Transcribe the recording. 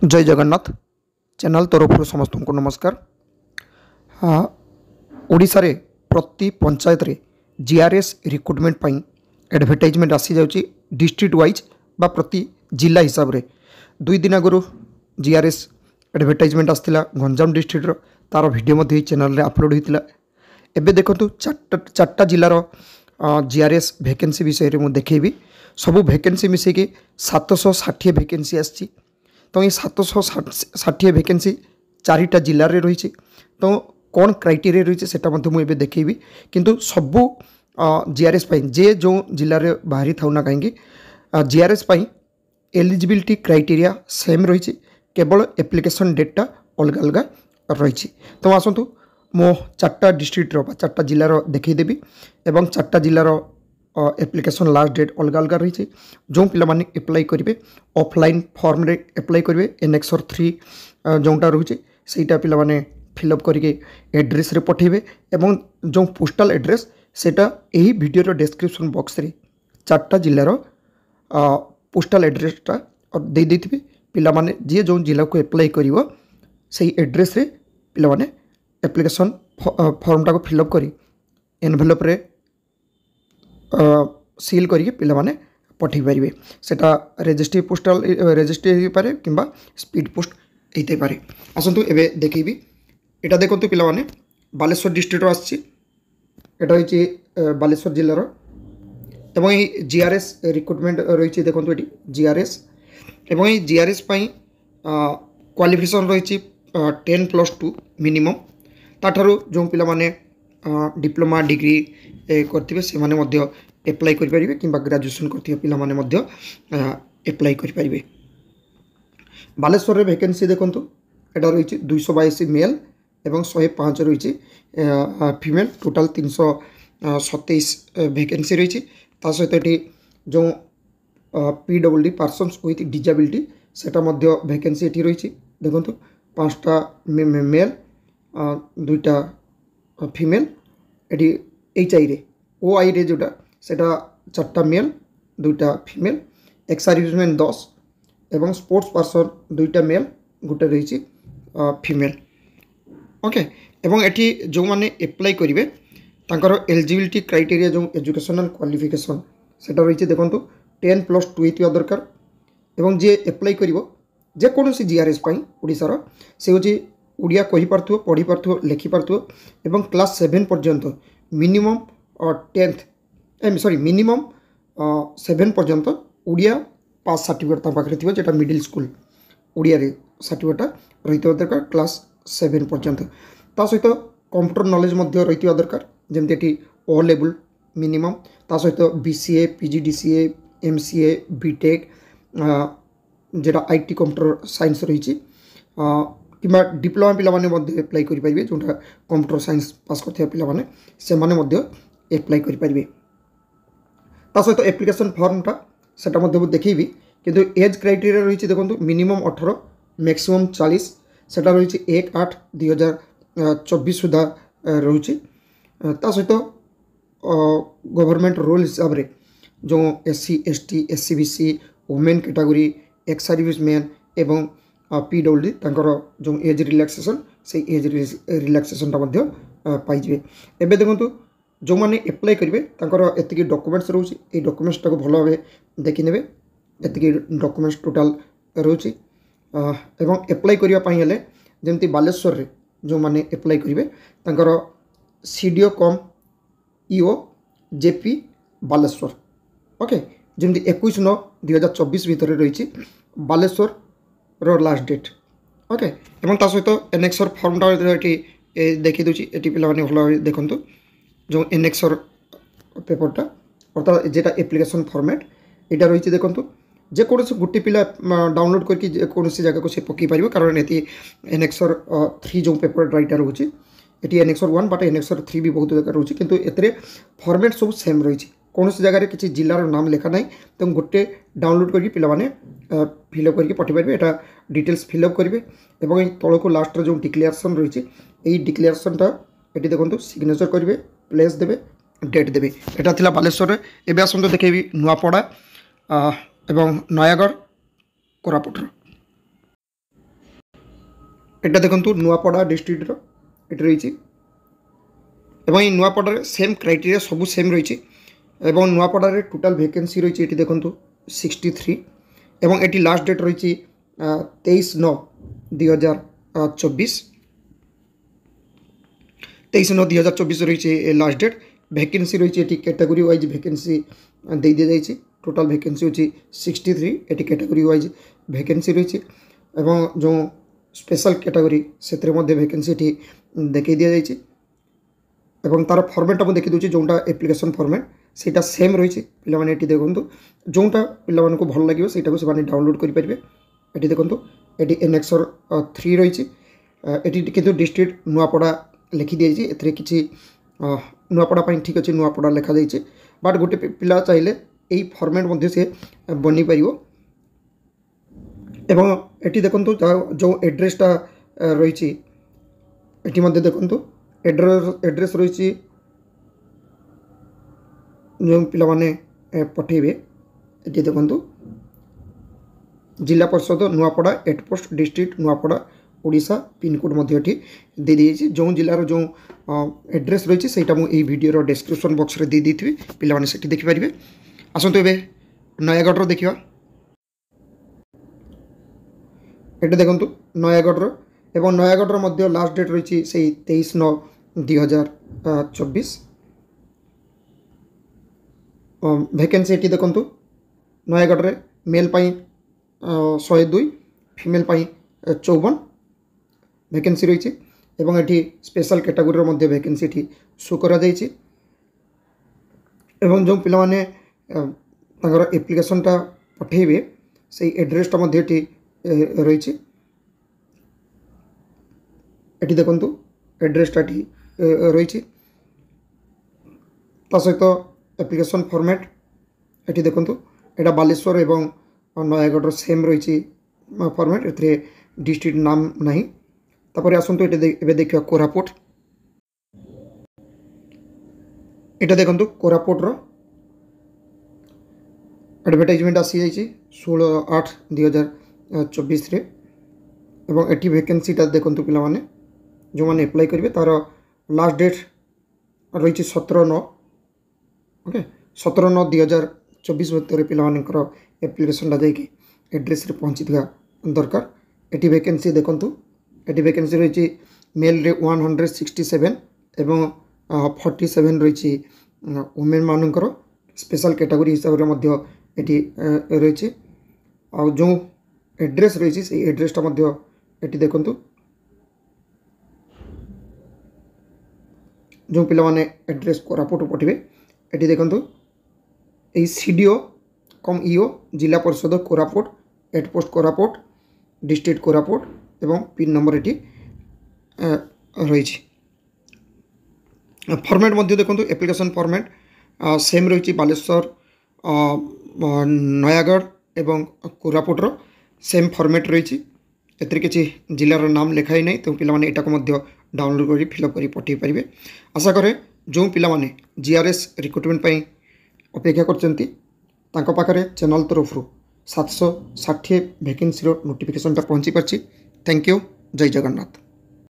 जय जगन्नाथ चैनल तरफ समस्त को नमस्कार। हाँ, ओडिशा रे प्रति पंचायत रे जीआरएस रिक्रुटमेंट पाई एडवर्टाइजमेंट आसी जाउची डिस्ट्रिक्ट वाइज बा प्रति जिला हिसाब रे। दुई दिन आगु जीआरएस एडवर्टाइजमेंट आसला गंजाम डिस्ट्रिक्ट रो तार वीडियो मध्ये चैनल रे अपलोड होइतिला। एबे देखंतु चारटा जिलार जीआरएस वैकेंसी विषय रे मु देखैबी। सबु वैकेंसी मिसेकी 760 वैकेंसी आछि। तो ये 760 वैकेंसी चारिटा जिले में रही। तो कौन क्राइटेरिया रही है मुझे देखी किंतु सबू जीआरएस जे जो जिले में बाहरी था ना कहीं जीआरएस एलिजिबिलिटी क्राइटेरिया सेम रही। केवल एप्लिकेशन डेटा अलग अलग रही। तो आसतु मो चार्टा डिस्ट्रिक्टर चार्टा जिलार देखईदेवी एवं चार्टा जिलार एप्लिकेशन लास्ट डेट अलग अलग रही। जो पिला माने एप्लाई करेंगे ऑफलाइन फॉर्म रे एप्लाई करेंगे एनेक्सर 3 जोटा रोचे सहीटा पिला माने फिलअप करके एड्रेस रे पठेबे एवं जो पोस्टल एड्रेस सेटा यही वीडियो डिस्क्रिप्शन बॉक्स रे चार्टा जिलार पोस्टल एड्रेसटा दे देथिबे। पिला माने जे जो जिला को एप्लाई करिवो सही एड्रेस रे पिला माने एप्लिकेशन फॉर्मटा को फिलअप करी एनवेलप रे सील करके पिला माने पठे पारे। सेटा रेजिस्ट्री पोस्टल रेजिस्ट्री हो पारे किंबा स्पीड पोस्ट होते पारे। आसतु एबे देखिबी एटा देखंतु पिला माने बालेश्वर डिस्ट्रिक्ट आछि। एटा होची बालेश्वर जिल्लार एवं ये जीआरएस रिक्रुटमेंट रही। देखंतु एटी जीआरएस एवं ये जीआरएस पई क्वालिफिकेशन रही 10+2 मिनिमम। ताठारु जो पिला माने डिप्लोमा डिग्री करथिबे से माने मध्य एप्लाई करि परिबे किंबा ग्रेजुएशन करथिबे पिला माने मध्य एप्लाई करि परिबे। बालेश्वर रे वैकेंसी देखंतु एटा रही 222 मेल एवं 105 रही फीमेल। टोटल 327 वैकेंसी रही। ता सहित एटी जो पीडब्ल्यूडी पर्सन्स विथ डिजेबिलिटी सेटा मध्य वैकेंसी एटी रही। देखंतु 5टा मेल 2टा फीमेल। एटी एचआई रे ओआई रे जोटा सेटा 4टा मेल 2टा फीमेल। एक्स सर्विसमैन 10 एवं स्पोर्ट्स पर्सन 2टा मेल 1टा रही फीमेल। ओके एवं एटी जो माने एप्लाई करेंगे तांकर एलिजिबिलिटी क्राइटेरिया जो एजुकेशनल क्वालिफिकेशन सेटा रही। देखंतु 10+2 होइतिबा दरकार एवं जे एप्लाई करिवो जे कोनोसी जीआरएस पई ओडिसा रो से होची ओडिया कहि पारथुव पढ़ी पारथुव लिखि पारथुव एवं क्लास 7 पर्यंत मिनिमम 10th मिनिमम 7 पर्यंत ओडिया पास सर्टिफिकेट ता पाखरे थिबो जेटा मिडिल स्कूल ओडिया रे सर्टिफिकेट रहितो दरकार क्लास 7 पर्यंत। ता सहित कंप्यूटर नॉलेज मध्य रहितो दरकार जेमति एटी ओ लेवल मिनिमम। ता सहित बीसीए पीजीडीसीए एमसीए बीटेक जेटा आईटी कंप्यूटर साइंस रही किंबा डिप्लोमा पिला माने मध्य एप्लाई करि परिबे। जोटा कंप्यूटर साइंस पास करथिया पिला माने से माने मध्य एप्लाई करि परिबे। ता सहित एप्लिकेशन फॉर्मटा सेटा मध्य देखैबी किंतु एज क्राइटेरिया रही। देखंतु मिनिमम 18 मैक्सिमम 40 सेटा रही 1/8/2024 सुधा रही। ता सहित गवर्नमेंट रोल हिसाब रे जो SC ST SCBC women category ex serviceman एवं पीडब्ल्यूडी तांकर जो एज रिलैक्सेशन से एज रिलैक्सेशन पाई जिवे। एबे देखंतु जो माने एप्लाई करेंगे तांकर एतिकी डॉक्यूमेंट्स रोची ए डॉक्यूमेंट्स टाको भलो भाबे देखि नेबे। एतिकी डॉक्यूमेंट्स टोटल रोची एवं एप्लाई करिया पई हेले जेमति बालेश्वर रे जो माने एप्लाई करेंगे तांकर सीडीओ कम ईओ जेपी बालेश्वर। ओके जेमति 21/9/2024 भितर रही बालेश्वर रो लास्ट डेट। ओके एवं ता सहित एनेक्सर फॉर्मटा देखी दूची एटी पिला माने भलो देखंतु जो एनेक्सर पेपरटा अर्थात जेटा एप्लिकेशन फॉर्मेट एटा रही। देखंतु जे कोनोसी गुटी पिला डाउनलोड करके जे कोनोसी जगह को से पकी पारिबो कारण एती एनेक्सर 3 जो पेपर राइटर होची एटी एनेक्सर 1 बट एनेक्सर 3 भी बहुत जगह रोची किंतु एतरे फॉर्मेट सब सेम रही। कौन जगह रे किसी जिलार नाम लिखा ना तो गोटे डाउनलोड करके पिला माने फिलअप करके पठे पारे। एटा डिटेल्स फिलअप करेंगे एवं तल को लास्ट जो डिक्लेरेशन रही यही डिक्लेरेशनटा ये देखो सिग्नेचर करेंगे प्लेस देवे डेट देवे। एटा थिला बालेश्वर रे। एबे आसंतो देखेबी नुआपड़ा एवं नयागढ़ कोरापुट। এটা দেখন্তু নুয়াপড়া ডিস্ট্রিক্টর এটি রয়েছে এবং এই নুয়াপড়ার সেম ক্রাইটেরিয়া সবু সেম রয়েছে এবং নুয়াপড়ার টোটাল ভ্যাকেন্সি রয়েছে এটি দেখন্তু 63 এবং এটি লাস্ট ডেট রয়েছে 23/9/2024 23/9/2024 রয়েছে লাস্ট ডেট। ভ্যাকেন্সি রয়েছে এটি ক্যাটাগরি ওয়াইজ ভ্যাকেন্সি দিয়ে দিয়ে যাইছে। টোটাল ভ্যাকেন্সি হচ্ছে 63 এটি ক্যাটাগরি ওয়াইজ ভ্যাকেন্সি রয়েছে এবং যে স্পেশাল ক্যাটাগরি সেতির মধ্যে ভ্যাকেন্সি এটি দেখাই দিয়া যাইছে এবং তার ফর্মেটটা দেখি দেଉଛି ଯେଉଁଟା ଆପ୍ଲିକେସନ୍ ଫର୍ମେଟ୍ ସେଇଟା ସେମ୍ ରହିଛି। ପିଲାମାନେ ଏଠି ଦେଖନ୍ତୁ ଯେଉଁଟା ପିଲାମାନଙ୍କୁ ଭଲ ଲାଗିବ ସେଇଟାକୁ ସେମାନେ ଡାଉନଲୋଡ଼୍ କରିପାରିବେ। ଏଠି ଦେଖନ୍ତୁ ଏଠି ଏନେକ୍ସର 3 ରହିଛି। ଏଠି କିନ୍ତୁ ଡିଷ୍ଟ୍ରିକ୍ଟ ନୂଆପଡ଼ା ଲେଖି ଦିଆଯାଇଛି। ଏଥିରେ କିଛି ନୂଆପଡ଼ା ପାଇଁ ଠିକ୍ ଅଛି ନୂଆପଡ଼ା ଲେଖାଯାଇଛି ବଟ୍ ଗୋଟେ ପିଲା ଚାହିଁଲେ এই ଫର୍ମେଟ୍ ମଧ୍ୟ ସେ ବନେଇ ପାରିବ। এবং এটি দেখন্তু ଯେଉଁ এড্রেসটা রয়েছে এটি মধ্যে দেখন্তু एड्रेस रही जो पिलाने पठेबे ये देखु जिला परिषद Nuapada 8 post district Nuapada Odisha pin code मध्य दे दीजिए जो जिलार जो एड्रेस रही है मुझे वीडियो डिस्क्रिप्शन बॉक्स रे दे देथि पिलाने से देखिपारे। आसतु ए नयागढ़ देखा ये देखु नयागढ़ एवं नयागढ़ मध्य लास्ट डेट रही से 23/9/2024 भैकेन्सी ये देखु नयागढ़ में मेल 102 फीमेल 54 भैकेन्सी रही है ये स्पेशल कैटेगोरी मध्य भैकेन्सी ये शो करा जाइए एवं जो पिलाने एप्लिकेशनटा पठेबे से एड्रेसटा मध्य रही ये देखु एड्रेसटा रही सहित एप्लिकेशन फॉर्मेट ये देखु यहाँ बालेश्वर एवं नयागढ़ सेम रही फॉर्मेट ए डिस्ट्रिक्ट नाम नहीं। तापर आसतु ये देखा कोरापुट ये देखु कोरापुटर एडवर्टाइजमेंट आसी जाइए 16/8/2024 एवं एटी वैकेंसीटा देखु पिलाने जो मैंने एप्लाई करेंगे तार लास्ट डेट रही 17/9 ओके 17/9/2024 भर पिलांकर एप्लिकेशनटा जाकि एड्रेस पहुँची दरकार। एटी वैकेंसी देखु ये वैकेंसी रही मेल रे 167 एवं 47 रही वुमेन मानकर स्पेशल कैटेगरी हिसाब से रही जो एड्रेस रही से एड्रेसटा ये देखु जो पिलाने एड्रेस कोरापुट पठे ये देखु ये सीडीओ कम ईओ जिला परिषद कोरापुट 8 पोस्ट कोरापुट डिस्ट्रिक्ट कोरापुट एवं पिन नंबर ये रही फॉर्मेट देखु एप्लिकेशन फॉर्मेट सेम रही बालेश्वर नयागढ़ एवं कोरापुटर सेम फॉर्मेट रही एतिर किसी जिलार नाम लिखाई नहीं तो पिलाने यहाँ डाउनलोड कर फिलअप कर पठे पारे। आशा करे जो पिलाने जीआरएस रिक्रुटमेंट अपेक्षा कर चैनल तरफ 760 वैकेंसी नोटिफिकेशनटा पहुँची पार्टी। Thank you. जय जगन्नाथ।